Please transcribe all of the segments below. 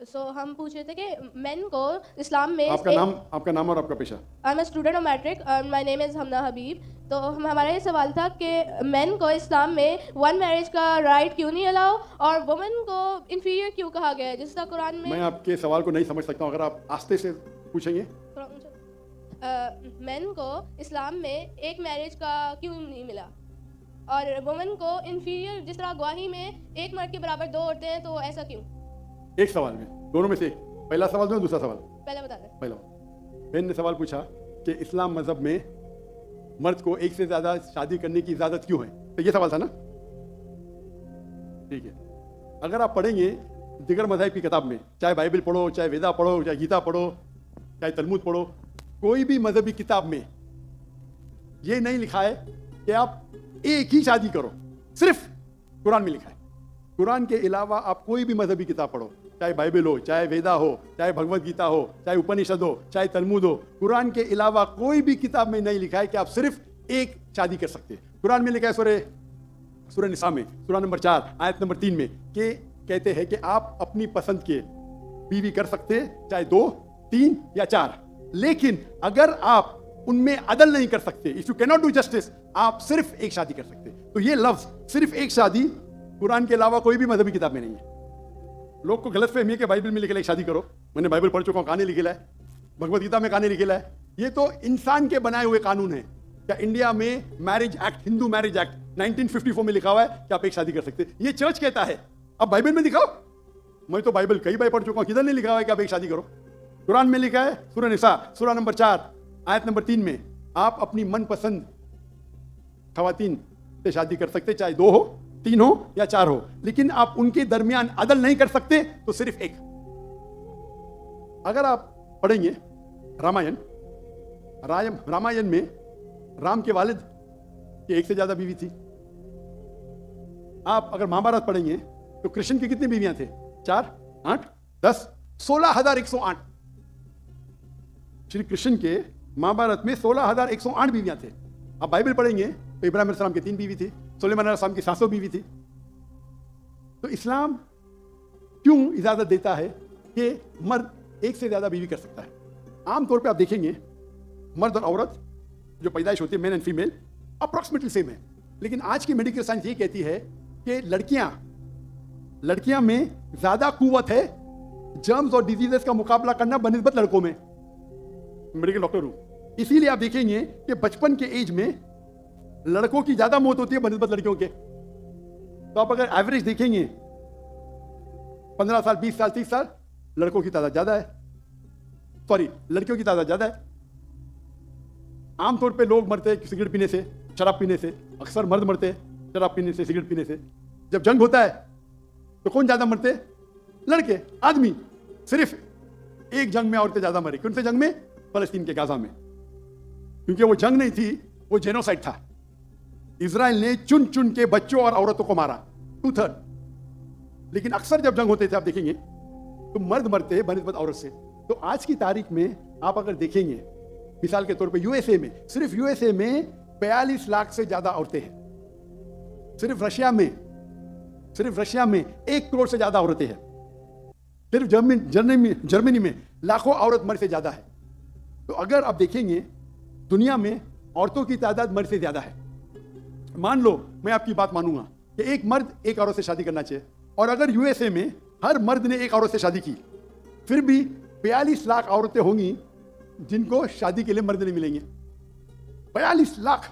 सो हम पूछ रहे थे कि मेन को इस्लाम में आपका नाम और आपका पेशा। I am a student of matric and my name is Hamna Habib. तो हमारा ये सवाल था कि मेन को इस्लाम में वन मैरिज का राइट क्यों नहीं अलाउ और वुमेन को इन्फीरियर क्यों कहा गया है, जिसका कुरान में। मैं आपके सवाल को नहीं समझ सकता हूँ, अगर आप आस्ते से पूछेंगे। मेन को इस्लाम में एक मैरिज का क्यों नहीं मिला और वुमेन को इन्फीरियर, जिस तरह गवाही में एक मर्द के बराबर दो औरतें हैं, तो ऐसा क्यों। एक सवाल में, दोनों में से एक। पहला सवाल दो, दूसरा सवाल पहले बता दें। पहला बहन ने सवाल पूछा कि इस्लाम मजहब में मर्द को एक से ज्यादा शादी करने की इजाजत क्यों है, तो ये सवाल था ना। ठीक है, अगर आप पढ़ेंगे दिगर मज़हब की किताब में, चाहे बाइबल पढ़ो, चाहे वेदा पढ़ो, चाहे गीता पढ़ो, चाहे तलमुद पढ़ो, कोई भी मजहबी किताब में ये नहीं लिखा है कि आप एक ही शादी करो। सिर्फ कुरान में लिखा है। कुरान के अलावा आप कोई भी मजहबी किताब पढ़ो, चाहे बाइबल हो, चाहे वेदा हो, चाहे भगवत गीता हो, चाहे उपनिषद हो, चाहे तलमुद हो, कुरान के अलावा कोई भी किताब में नहीं लिखा है कि आप सिर्फ एक शादी कर सकते हैं। कुरान में लिखा है सूरह निसा में, सूरह नंबर 4 आयत नंबर 3 में, कि कहते हैं कि आप अपनी पसंद के बीवी कर सकते हैं, चाहे 2, 3 या 4, लेकिन अगर आप उनमें अदल नहीं कर सकते, if you can not do justice, आप सिर्फ एक शादी कर सकते। तो ये लफ्ज सिर्फ एक शादी कुरान के अलावा कोई भी मजहबी किताब में नहीं है। लोग को गलतफहमी है कि बाइबल में लिखा है शादी करो। मैंने बाइबल पढ़ चुका हूं, कहानी लिखा है, भगवत गीता में कहानी लिखा है। ये तो इंसान के बनाए हुए कानून है। क्या इंडिया में marriage act, Hindu marriage act 1954 में लिखा हुआ है कि आप एक शादी कर सकते हैं? ये चर्च कहता है, अब बाइबल में दिखाओ। मैं तो बाइबल कई बार पढ़ चुका हूं, किधर नहीं लिखा हुआ है कि आप एक शादी करो। कुरान में लिखा है, सूरह निसा सूरह नंबर 4 आयत नंबर 3 में, आप अपनी मनपसंद खवातीन से शादी कर सकते, चाहे 2 हो, 3 हो या 4 हो, लेकिन आप उनके दरमियान अदल नहीं कर सकते, तो सिर्फ एक। अगर आप पढ़ेंगे रामायण में राम के वालिद की एक से ज्यादा बीवी थी। आप अगर महाभारत पढ़ेंगे तो कृष्ण की कितनी बीवियां थे? 4, 8, 10, 16,108। श्री कृष्ण के महाभारत में 16,108 बीवियां थे। आप बाइबल पढ़ेंगे तो इब्राहिम अलैहिस्सलाम की 3 बीवी थी, सुलेमान अलैहिस्सलाम की 700 बीवी थी। तो इस्लाम क्यों इजाजत देता है कि मर्द एक से ज्यादा बीवी कर सकता है? आमतौर पे आप देखेंगे मर्द और औरत जो पैदाइश होती है, main and female, approximately same है। लेकिन आज की मेडिकल साइंस ये कहती है कि लड़कियां में ज्यादा कुव्वत है जर्म्स और डिजीजेस का मुकाबला करना बनिस्बत लड़कों में। मेडिकल डॉक्टर हूं, इसीलिए आप देखेंगे कि बचपन के एज में लड़कों की ज्यादा मौत होती है बनिस्बत लड़कियों के। तो आप अगर एवरेज देखेंगे 15 साल, 20 साल, 30 साल, लड़कों की तादाद ज्यादा है, सॉरी लड़कियों की तादाद ज्यादा है। आमतौर पे लोग मरते हैं सिगरेट पीने से, शराब पीने से। अक्सर मर्द मरते हैं शराब पीने से, सिगरेट पीने से। जब जंग होता है तो कौन ज्यादा मरते हैं? लड़के, आदमी। सिर्फ एक जंग में औरतें ज्यादा मरी। कौन से जंग में? फलस्तीन के गाजा में। क्योंकि वो जंग नहीं थी, वो जेनोसाइड था। इजराइल ने चुन चुन के बच्चों और औरतों को मारा, 2/3। लेकिन अक्सर जब जंग होते थे, आप देखेंगे तो मर्द मरते हैं बनिस्बत औरत से। तो आज की तारीख में आप अगर देखेंगे, मिसाल के तौर पे यूएसए में, सिर्फ यूएसए में 42 लाख से ज्यादा औरतें हैं। सिर्फ रशिया में 1 करोड़ से ज्यादा औरतें हैं। सिर्फ जर्मनी में लाखों औरत मर्द से ज्यादा है। तो अगर आप देखेंगे दुनिया में औरतों की तादाद मर्द से ज्यादा है। मान लो मैं आपकी बात मानूंगा कि एक मर्द एक औरत से शादी करना चाहिए, और अगर यूएसए में हर मर्द ने एक औरत से शादी की, फिर भी 42 लाख औरतें होंगी जिनको शादी के लिए मर्द नहीं मिलेंगे। 42 लाख।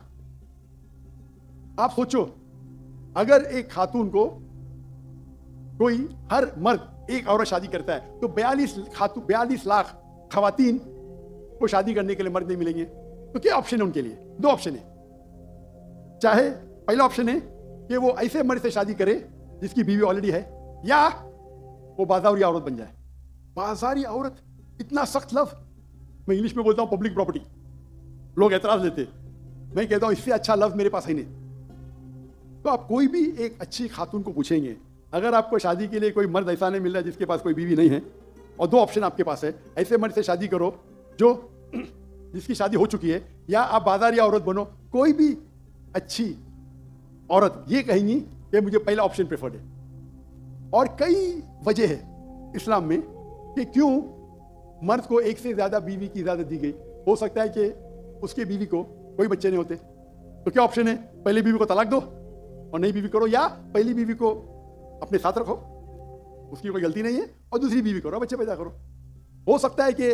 आप सोचो, अगर एक खातून को कोई, हर मर्द एक औरत शादी करता है, तो 42 लाख खवातीन को शादी करने के लिए मर्द नहीं मिलेंगे। तो क्या ऑप्शन है उनके लिए? 2 ऑप्शन है। चाहे पहला ऑप्शन है कि वो ऐसे मर्द से शादी करे जिसकी बीवी ऑलरेडी है, या वो बाजारी औरत बन जाए। बाजारी औरत, इतना सख्त लफ्ज। मैं इंग्लिश में बोलता हूं पब्लिक प्रॉपर्टी। लोग एतराज लेते, मैं कहता हूं इससे अच्छा लफ्ज मेरे पास है नहीं। तो आप कोई भी एक अच्छी खातून को पूछेंगे, अगर आपको शादी के लिए कोई मर्द ऐसा नहीं मिल रहा है जिसके पास कोई बीवी नहीं है, और 2 ऑप्शन आपके पास है, ऐसे मर्द से शादी करो जो जिसकी शादी हो चुकी है, या आप बाजारी औरत बनो, कोई भी अच्छी औरत ये कहेंगी कि मुझे पहला ऑप्शन प्रेफर्ड है। और कई वजह है इस्लाम में कि क्यों मर्द को एक से ज्यादा बीवी की इजाजत दी गई। हो सकता है कि उसके बीवी को कोई बच्चे नहीं होते, तो क्या ऑप्शन है? पहली बीवी को तलाक दो और नई बीवी करो, या पहली बीवी को अपने साथ रखो, उसकी कोई गलती नहीं है, और दूसरी बीवी करो, बच्चे पैदा करो। हो सकता है कि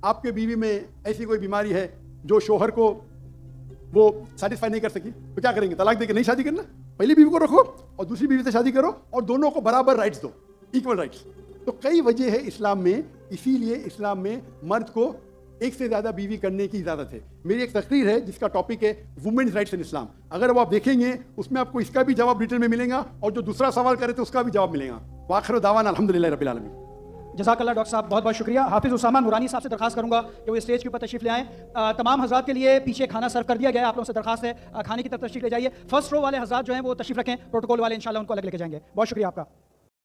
आपके बीवी में ऐसी कोई बीमारी है जो शोहर को वो सेटिस्फाई नहीं कर सकी, तो क्या करेंगे? तलाक देके नहीं शादी करना, पहली बीवी को रखो और दूसरी बीवी से शादी करो और दोनों को बराबर राइट्स दो, इक्वल राइट्स। तो कई वजह है इस्लाम में, इसीलिए इस्लाम में मर्द को एक से ज्यादा बीवी करने की इजाजत है। मेरी एक तकरीर है जिसका टॉपिक है वुमेन्स राइट्स इन इस्लाम। अगर वो आप देखेंगे उसमें आपको इसका भी जवाब डिटेल में मिलेगा और जो दूसरा सवाल करे तो उसका भी जवाब मिलेगा। वाखिर दावाना अल्हम्दुलिल्लाह रब्बिल आलमीन। जज़ाकल्लाह डॉक्टर साहब, बहुत बहुत शुक्रिया। हाफिज़ उसामा नूरानी साहब से दरखास्त करूंगा कि वो स्टेज के ऊपर तशरीफ ले आएँ। तमाम हज़रात के लिए पीछे खाना सर्व कर दिया गया है, आप लोगों से दरखास्त है खाने की तरफ तशरीफ ले जाइए। फर्स्ट रो वाले हज़रात जो हैं वो तशरीफ रखें, प्रोटोकॉल वाले इंशाल्लाह उनको अलग लेके जाएंगे। बहुत शुक्रिया आपका।